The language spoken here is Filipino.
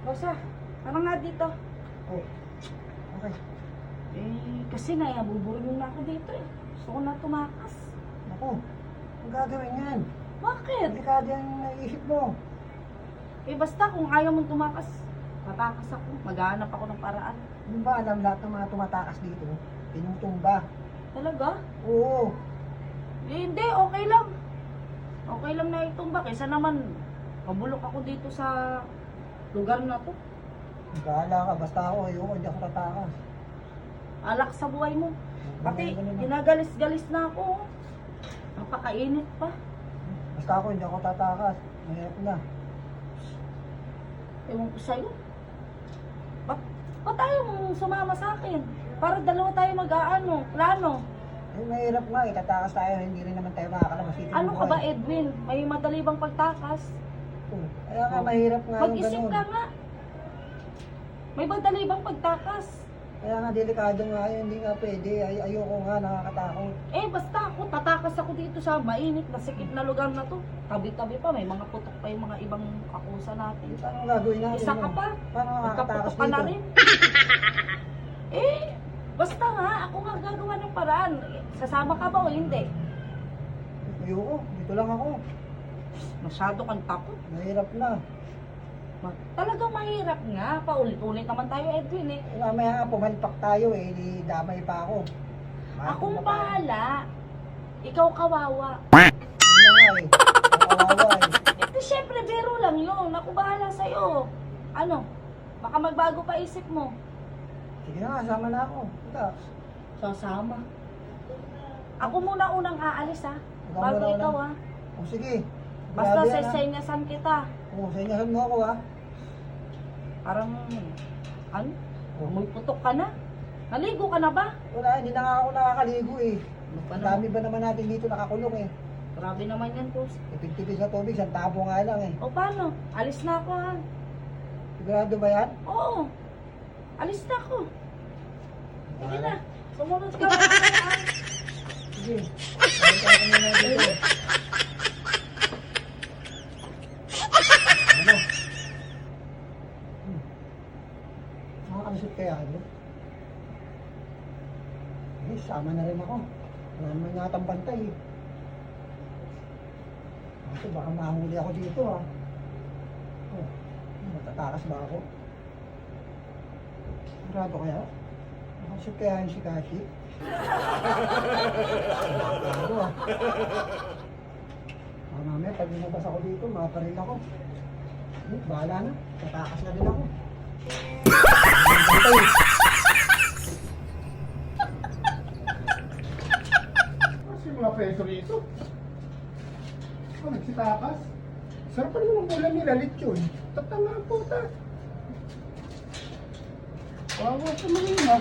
Rosa, parang nga dito. Oh, okay. Kasi buburin na ako dito eh. Gusto ko na tumakas. Ako, ang gagawin yan. Bakit? Delikado yung naisip mo. Basta kung ayaw mong tumakas, tatakas ako. Maghahanap ako ng paraan. Hindi ba alam lahat ng mga tumatakas dito, pinutumba? Talaga? Oo. Hindi, okay lang. Okay lang na itumba. Kaysa naman, mabulok ako dito sa lugar na to. Bahala ka, basta ako, ayoko, hindi ako tatakas. Alak sa buhay mo. Pati, Ganun na. ginagalis-galis na ako. Napakainit pa. Basta ako, hindi ako tatakas. Mahirap na. Ewan ko sa'yo. Ba't tayo mong sumama sa akin? Para dalawa tayo mag-aano, plano. Mahirap nga, tatakas tayo, hindi rin naman tayo makakalabas dito. Ano ka ba, Edwin? May madali bang pagtakas? Kaya nga, mahirap nga yung Mag-isip ganun. ka nga. May madali bang pagtakas? Kaya nga, delikado nga yun, hindi nga pwede. Ayoko nga, nakakatakot. Basta ako, tatakas ako dito sa mainit na sikip na lugar na to. Tabi-tabi pa, may mga putok pa yung mga ibang kakusa natin. Paano gagawin natin? Isa ka pa. Paano nakakatakas Magkaputok ka na dito? rin. Basta nga, ako nga gagawa ng paraan. Sasama ka ba o hindi? Ayoko, dito lang ako. Masyado kang takot. Mahirap na. Talagang mahirap nga. Paulit-ulit naman tayo, Edwin eh. Mamaya nga, pumalpak tayo eh, di damay pa ako. Akong bahala. Ikaw kawawa. Yun na nga eh. Kawawa eh. Siyempre, biro lang yun. Ako bahala sa'yo. Ano? Baka magbago pa isip mo. Sige na nga, sama na ako. Ika. Sasama. Ako muna unang aalis ha. Ikaw Bago muna ikaw unang- ha. O sige. Basta Grabe yan, ha? sesenyasan kita. O, senyasan mo ako ha. Parang, ano? Putok ka na. Naligo ka na ba? Wala, hindi na nga ako nakakaligo eh. Ano pa Ang naman? dami ba naman natin dito nakakulong eh. Grabe naman yan, boss. Tipid-tipid sa tubig, isang tabo nga lang eh. O paano? Alis na ako ha. Sigurado ba yan? Oo. Alis na ako. Sige na. Sumunod ka. Sige. Balik ako muna dito. Ano? Nakakalusot kaya ano? Sama na rin ako. Wala naman yatang bantay eh. Kasi baka mahuli ako dito ha. Oh, matatakas ba ako? Sigurado kaya? Nakasot kaya yun si Kashi? Sigurado ha. Mamaya pag lumabas ako dito, makaparil ako. Bahala na. Tatakas na din ako. Bantay. Yung mga peso rito. Nagsitakas. Sarap pa naman ang ulam nila, lechon. Tatanga ang puta. Wawa sa mga